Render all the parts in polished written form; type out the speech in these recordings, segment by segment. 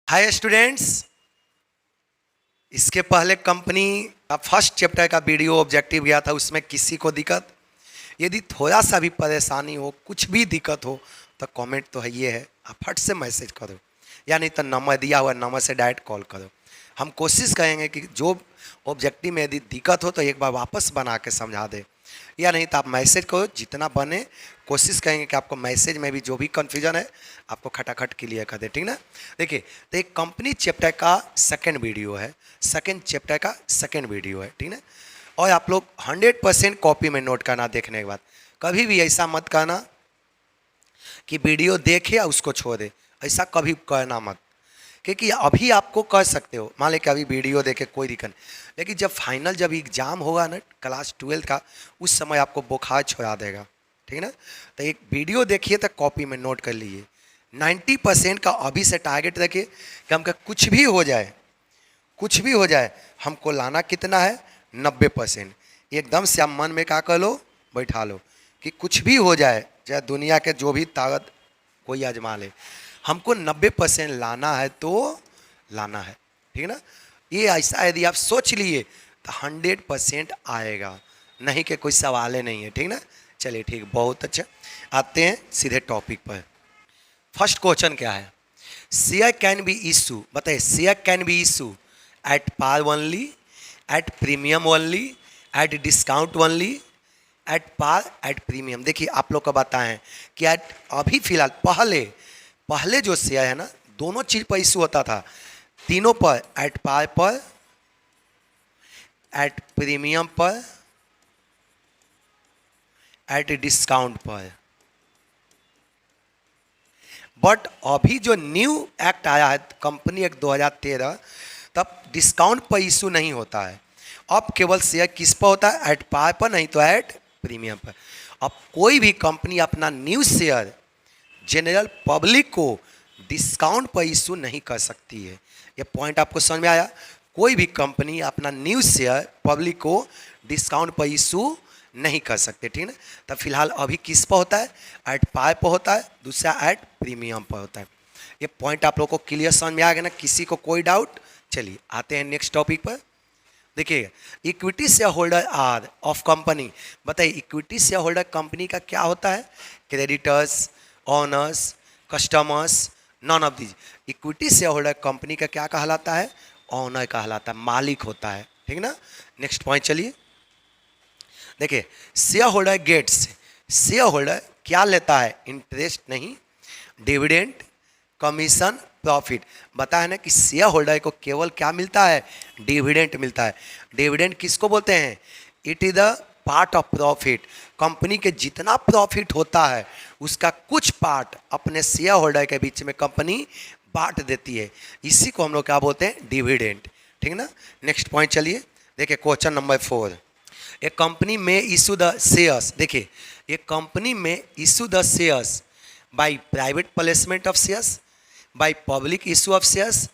Hi students. इसके पहले company का फर्स्ट चैप्टर का वीडियो ऑब्जेक्टिव गया था, उसमें किसी को दिक्कत, यदि थोड़ा सा भी परेशानी हो, कुछ भी दिक्कत हो तो कमेंट तो है ये है, आप फट से मैसेज करो या नहीं तो नंबर दिया हुआ नंबर से डायरेक्ट कॉल करो। हम कोशिश करेंगे कि जो ऑब्जेक्टिव में यदि दिक्कत हो तो एक बार वापस बना के समझा दे, या नहीं तो आप मैसेज करो, जितना बने कोशिश करेंगे कि आपको मैसेज में भी जो भी कन्फ्यूजन है आपको खटाखट क्लियर कर दे, ठीक ना। देखिए, तो एक कंपनी चैप्टर का सेकंड वीडियो है, सेकंड चैप्टर का सेकंड वीडियो है, ठीक ना। और आप लोग 100% कॉपी में नोट करना, देखने के बाद कभी भी ऐसा मत करना कि वीडियो देखे और उसको छोड़े, ऐसा कभी करना मत, क्योंकि अभी आपको कर सकते हो, मान लें कि अभी वीडियो देखे कोई दिक्कत नहीं, लेकिन जब फाइनल जब एग्ज़ाम होगा ना क्लास 12 का, उस समय आपको बुखार छोड़ा देगा, ठीक है ना। तो एक वीडियो देखिए तो कॉपी में नोट कर लीजिए। 90% का अभी से टारगेट रखिए कि हमका कुछ भी हो जाए, कुछ भी हो जाए, हमको लाना कितना है 90%। एकदम से आप मन में क्या कर लो, बैठा लो कि कुछ भी हो जाए, चाहे दुनिया के जो भी ताकत कोई आजमा ले, हमको 90% लाना है तो लाना है, ठीक है ना। ये ऐसा यदि आप सोच लिए तो 100% आएगा, नहीं कि कोई सवाल ही नहीं है, ठीक ना। चलिए ठीक, बहुत अच्छा, आते हैं सीधे टॉपिक पर। फर्स्ट क्वेश्चन क्या है, शेयर कैन बी इशू, बताइए share can be issue at par only, at premium only, at discount only, at par, at premium. देखिए आप लोग को बताएं कि एट अभी फिलहाल पहले पहले जो शेयर है ना, दोनों चीज पर इशू होता था, तीनों पर, एट पार पर, एट प्रीमियम पर, एट डिस्काउंट पर। बट अभी जो न्यू एक्ट आया है कंपनी एक्ट 2013, तब डिस्काउंट पर इशू नहीं होता है, अब केवल शेयर किस पर होता है, एट पार पर, नहीं तो एट प्रीमियम पर। अब कोई भी कंपनी अपना न्यू शेयर जनरल पब्लिक को डिस्काउंट पर इशू नहीं कर सकती है। ये पॉइंट आपको समझ में आया, कोई भी कंपनी अपना न्यू शेयर पब्लिक को डिस्काउंट पर इशू नहीं कर सकते, ठीक है। तब फिलहाल अभी किस पर होता है, एट पार पर होता है, दूसरा एट प्रीमियम पर होता है। ये पॉइंट आप लोग को क्लियर समझ में आ गया ना, किसी को कोई डाउट। चलिए आते हैं नेक्स्ट टॉपिक पर। देखिए, equity share holder are of company, बताइए इक्विटी शेयर होल्डर कंपनी का क्या होता है, creditors, owners, customers, none of these. Equity share holder company का क्या कहलाता है, ऑनर कहलाता है, मालिक होता है, ठीक ना। नेक्स्ट पॉइंट चलिए, देखिए share holder gets, share holder क्या लेता है, इंटरेस्ट नहीं, डिविडेंड, कमीशन, प्रॉफिट। बताया ना कि शेयर होल्डर को केवल क्या मिलता है, डिविडेंड मिलता है। डिविडेंड किसको बोलते हैं, it is the part of profit, company के जितना प्रॉफिट होता है उसका कुछ पार्ट अपने शेयर होल्डर के बीच में कंपनी बांट देती है, इसी को हम लोग क्या बोलते हैं, डिविडेंड, ठीक ना। नेक्स्ट पॉइंट चलिए, देखिए क्वेश्चन नंबर 4, ए कंपनी में इशू द शेयर्स, देखिए ये कंपनी में issue the shares by private placement of shares, by public issue of shares,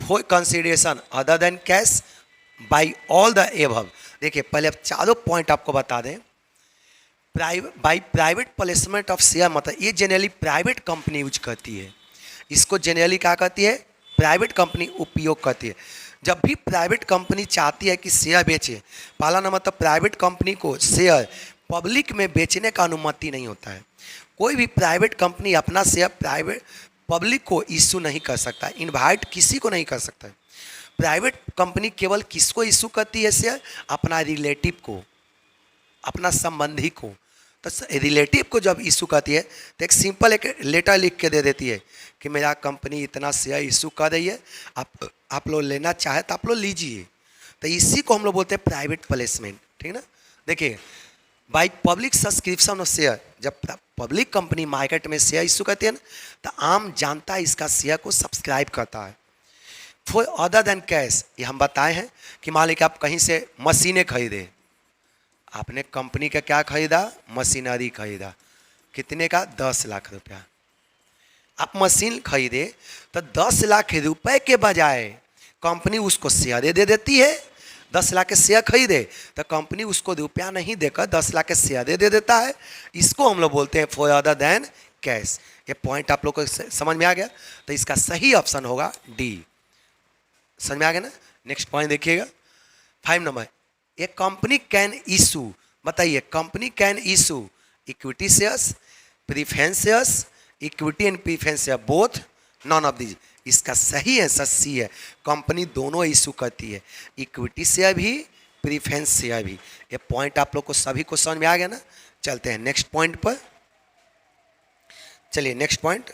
for consideration other than cash, by all the above. देखिए पहले अब चारों पॉइंट आपको बता दें। By private placement of share मतलब ये जनरली प्राइवेट कंपनी यूज करती है, इसको जनरली क्या कहती है, प्राइवेट कंपनी उपयोग करती है। जब भी प्राइवेट कंपनी चाहती है कि शेयर बेचे, पहला नंबर तो प्राइवेट कंपनी को शेयर पब्लिक में बेचने का अनुमति नहीं होता है। कोई भी प्राइवेट कंपनी अपना शेयर प्राइवेट पब्लिक को इशू नहीं कर सकता, इनवाइट किसी को नहीं कर सकता है। प्राइवेट कंपनी केवल किसको इशू करती है शेयर, अपना रिलेटिव को, अपना संबंधी को। तो रिलेटिव को जब इशू करती है तो एक सिंपल एक लेटर लिख के दे देती है कि मेरा कंपनी इतना शेयर इशू कर रही है, आप लोग लेना चाहे तो आप लोग लीजिए। तो इसी को हम लोग बोलते हैं प्राइवेट प्लेसमेंट, ठीक है ना। देखिए by public subscription of share, जब पब्लिक कंपनी मार्केट में शेयर इशू करती है ना, तो आम जनता इसका शेयर को सब्सक्राइब करता है। फॉर अदर देन कैश, ये हम बताए हैं कि मान लीजिए आप कहीं से मशीनें खरीदे, आपने कंपनी का क्या खरीदा, मशीनरी खरीदा, कितने का, 10 लाख रुपया। आप मशीन खरीदे तो 10 लाख रुपए के बजाय कंपनी उसको शेयर दे देती है। 10 लाख के शेयर खरीदे तो कंपनी उसको रुपया नहीं देकर 10 लाख के शेयर दे देता है, इसको हम लोग बोलते हैं फॉर अदर देन कैश। ये पॉइंट आप लोग को समझ में आ गया? तो इसका सही ऑप्शन होगा डी। समझ में आ गया ना? नेक्स्ट पॉइंट देखिएगा 5 number, a company can issue, बताइए company can issue equity shares, preference shares, equity and preference share both, none of these. इसका सही आंसर सी है, कंपनी दोनों इशू करती है, इक्विटी शेयर भी प्रीफरेंस शेयर भी। ये पॉइंट आप लोग को सभी को समझ में आ गया ना? चलते हैं नेक्स्ट पॉइंट पर। चलिए नेक्स्ट पॉइंट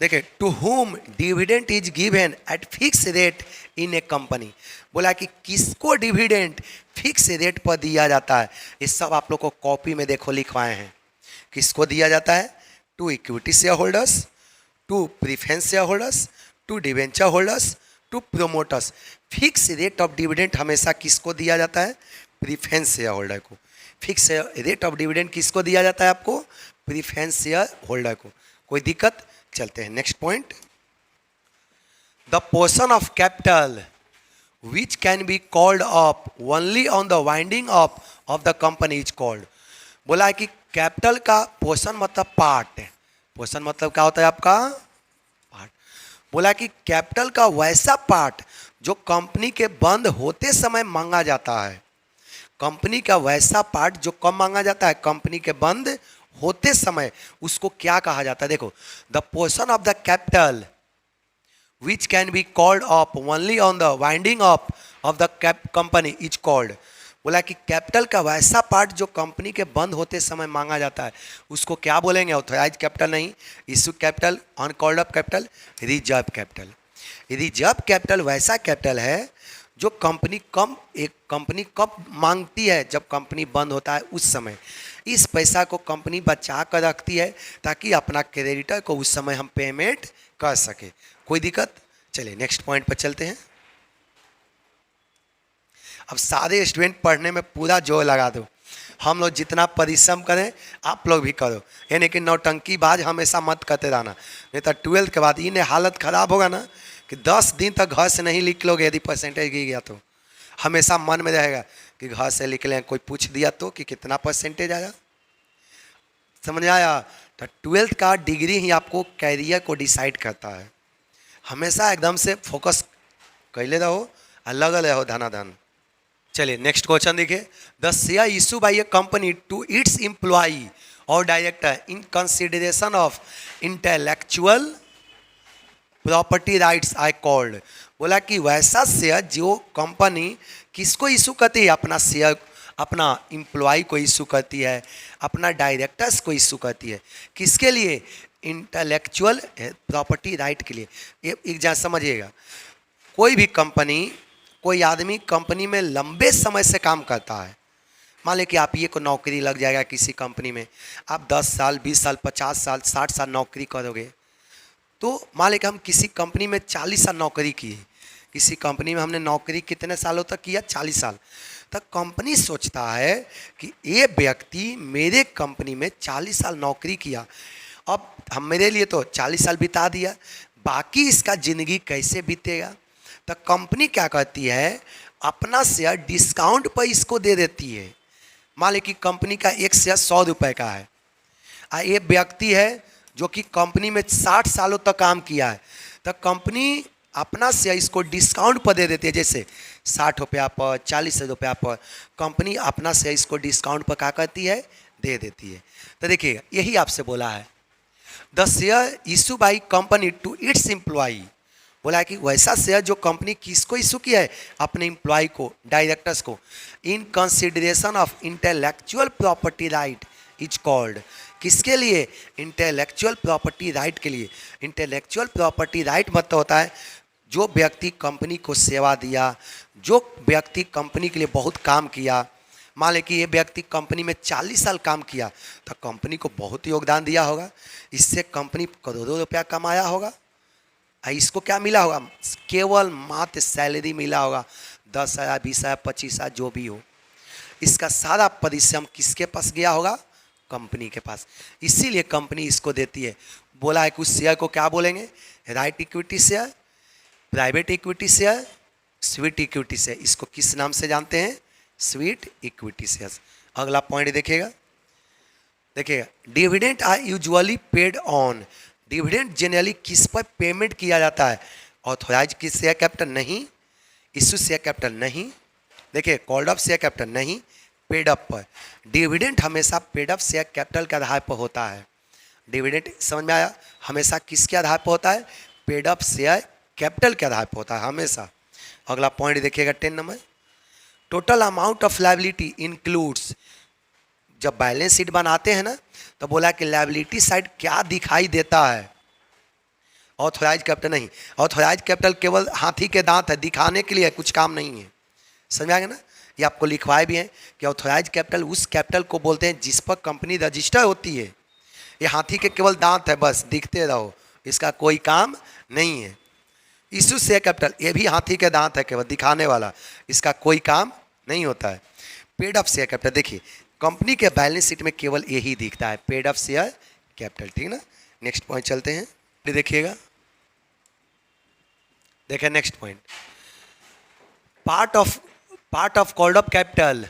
देखिए, to whom dividend is given at fix rate in a company. बोला कि किसको डिविडेंड फिक्स रेट पर दिया जाता है। ये सब आप लोग को कॉपी में देखो लिखवाए हैं। किसको दिया जाता है? To equity share holders, to preference share holders, to debenture holders, to promoters. Fix rate of dividend हमेशा किसको दिया जाता है? प्रीफरेंस शेयर होल्डर को। फिक्स रेट ऑफ डिविडेंड किसको दिया जाता है? आपको प्रीफरेंस शेयर होल्डर को। कोई दिक्कत? चलते हैं next point. The portion of capital which can be called up only on the winding up of the company is called. बोला है कि कैपिटल का पोर्शन मतलब पार्ट है। पोर्शन मतलब क्या होता है आपका? पार्ट। बोला कि कैपिटल का वैसा पार्ट जो कंपनी के बंद होते समय मांगा जाता है। कंपनी का वैसा पार्ट जो कब मांगा जाता है? कंपनी के बंद होते समय, उसको क्या कहा जाता है? देखो, the portion of the capital which can be called up only on the winding up of the company is called. बोला कि कैपिटल का वैसा पार्ट जो कंपनी के बंद होते समय मांगा जाता है, उसको क्या बोलेंगे? ऑथराइज कैपिटल नहीं, issue capital, uncalled up capital, reserve capital. Reserve capital वैसा कैपिटल है जो कंपनी कब मांगती है? जब कंपनी बंद होता है उस समय। इस पैसा को कंपनी बचा कर रखती है ताकि अपना क्रेडिटर को उस समय हम पेमेंट कर सके। कोई दिक्कत? चलिए नेक्स्ट पॉइंट पर चलते हैं। अब सारे स्टूडेंट पढ़ने में पूरा जोर लगा दो। हम लोग जितना परिश्रम करें आप लोग भी करो, यानी कि नौटंकीबाज हमेशा मत करते रहना, नहीं तो 12th के बाद इन्हें हालत ख़राब होगा ना कि 10 दिन तक घर से नहीं निकलोगे। यदि परसेंटेज गिर गया तो हमेशा मन में रहेगा कि घर से निकले, कोई पूछ दिया तो कि कितना परसेंटेज आया। समझ आया? तो 12th का डिग्री ही आपको कैरियर को डिसाइड करता है। हमेशा एकदम से फोकस कैले रहो, अलग रहो धनाधन। चलिए नेक्स्ट क्वेश्चन देखिए, the share issue by a company to its employee और director in consideration of intellectual property rights I called. बोला कि वैसा शेयर जो कंपनी किसको इशू करती है? अपना शेयर अपना एम्प्लॉय को इशू करती है, अपना डायरेक्टर्स को इशू करती है। किसके लिए? इंटेलेक्चुअल प्रॉपर्टी राइट के लिए। ये एक जहाँ समझिएगा, कोई भी कंपनी, कोई आदमी कंपनी में लंबे समय से काम करता है। मान लें कि आप ये को नौकरी लग जाएगा किसी कंपनी में, आप 10 साल 20 साल 50 साल 60 साल नौकरी करोगे। तो मान लें कि हम किसी कंपनी में 40 साल नौकरी किए, किसी कंपनी में हमने नौकरी कितने सालों तक किया? 40 साल तक। कंपनी सोचता है कि ये व्यक्ति मेरे कंपनी में 40 साल नौकरी किया, अब हम मेरे लिए तो 40 साल बिता दिया, बाकी इसका ज़िंदगी कैसे बीतेगा? तो कंपनी क्या करती है? अपना शेयर डिस्काउंट पर इसको दे देती है। मान लें कि कंपनी का एक शेयर 100 रुपये का है, ये व्यक्ति है जो कि कंपनी में 60 सालों तक काम किया है, तो कंपनी अपना शेयर इसको डिस्काउंट पर दे देती है। जैसे 60 रुपया पर, 40 रुपया पर कंपनी अपना शेयर इसको डिस्काउंट पर क्या करती है? दे देती है। तो देखिएगा, यही आपसे बोला है, the share issue by company to its employee. बोला है कि वैसा शेयर जो कंपनी किसको इशू किया है? अपने एम्प्लॉय को, डायरेक्टर्स को, इन consideration of intellectual property right is called. किसके लिए? इंटेलेक्चुअल प्रॉपर्टी राइट के लिए। इंटेलेक्चुअल प्रॉपर्टी राइट मतलब होता है जो व्यक्ति कंपनी को सेवा दिया, जो व्यक्ति कंपनी के लिए बहुत काम किया। मान लें कि ये व्यक्ति कंपनी में 40 साल काम किया, तो कंपनी को बहुत योगदान दिया होगा, इससे कंपनी करोड़ों रुपया कमाया होगा। इसको क्या मिला होगा? केवल मात्र सैलरी मिला होगा, 10,000 20,000 25,000 जो भी हो। इसका सारा परिश्रम किसके पास गया होगा? कंपनी के पास। इसीलिए कंपनी इसको देती है। बोला है कि उस शेयर को क्या बोलेंगे? Right equity share, private equity share, sweet equity share. इसको किस नाम से जानते हैं? Sweet equity share. अगला पॉइंट देखिएगा, देखिए, dividend are usually paid on, dividend generally किस पर पेमेंट किया जाता है? ऑथोराइज की शेयर कैपिटल नहीं, इशू शेयर कैपिटल नहीं, देखिए कॉल्ड अप शेयर कैपिटल नहीं, पेड अप पर। डिविडेंड हमेशा पेड अप शेयर कैपिटल के आधार पर होता है। डिविडेंड समझ में आया? हमेशा किसके आधार पर होता है? पेड अप शेयर कैपिटल के आधार पर होता है हमेशा। अगला पॉइंट देखिएगा 10 number, total amount of liability includes, जब बैलेंस शीट बनाते हैं ना तो बोला कि लायबिलिटी साइड क्या दिखाई देता है? ऑथोराइज कैपिटल नहीं, ऑथोराइज कैपिटल केवल हाथी के दांत है, दिखाने के लिए, कुछ काम नहीं है। समझ आ गया ना? ये आपको लिखवाए भी हैं कि ऑथोराइज कैपिटल उस कैपिटल को बोलते हैं जिस पर कंपनी रजिस्टर होती है। ये हाथी के केवल दांत है, बस दिखते रहो, इसका कोई काम नहीं है। इशू शेयर कैपिटल ये भी हाथी के दांत है, केवल दिखाने वाला, इसका कोई काम नहीं होता है। पेड अप शेयर कैपिटल, देखिए कंपनी के बैलेंस शीट में केवल यही दिखता है, पेड अप शेयर कैपिटल, ठीक ना। नेक्स्ट पॉइंट चलते हैं, देखिएगा, देखिए next point, part of called up capital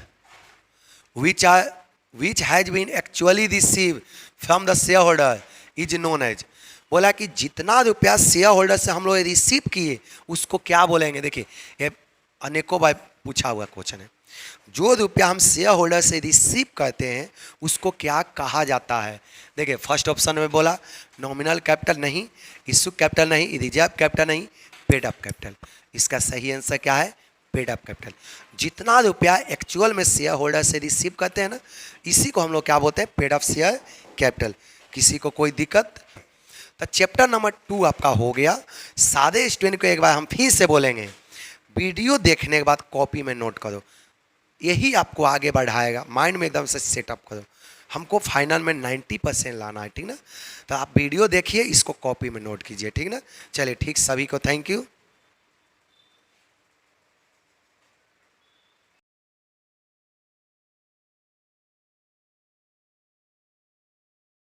which has been actually received from the shareholder is known as, बोला कि जितना रुपया शेयर होल्डर से हम लोग रिसीव किए उसको क्या बोलेंगे? देखिए ये अनेकों बार पूछा हुआ क्वेश्चन है। जो रुपया हम शेयर होल्डर से रिसीव करते हैं उसको क्या कहा जाता है? देखिए फर्स्ट ऑप्शन में बोला नॉमिनल कैपिटल नहीं, इशू कैपिटल नहीं, रिजर्व कैपिटल नहीं, पेड अप कैपिटल। इसका सही आंसर क्या है? Paid up capital. जितना रुपया एक्चुअल में शेयर होल्डर से रिसीव करते हैं ना, इसी को हम लोग क्या बोलते हैं? Paid up share capital. किसी को कोई दिक्कत? तो चैप्टर नंबर 2 आपका हो गया। सारे स्टूडेंट को एक बार हम फिर से बोलेंगे, वीडियो देखने के बाद कॉपी में नोट करो, यही आपको आगे बढ़ाएगा, माइंड में एकदम से सेटअप करो। हमको फाइनल में 90% लाना है, ठीक ना। तो आप वीडियो देखिए, इसको कॉपी में नोट कीजिए, ठीक ना। चलिए ठीक, सभी को थैंक यू।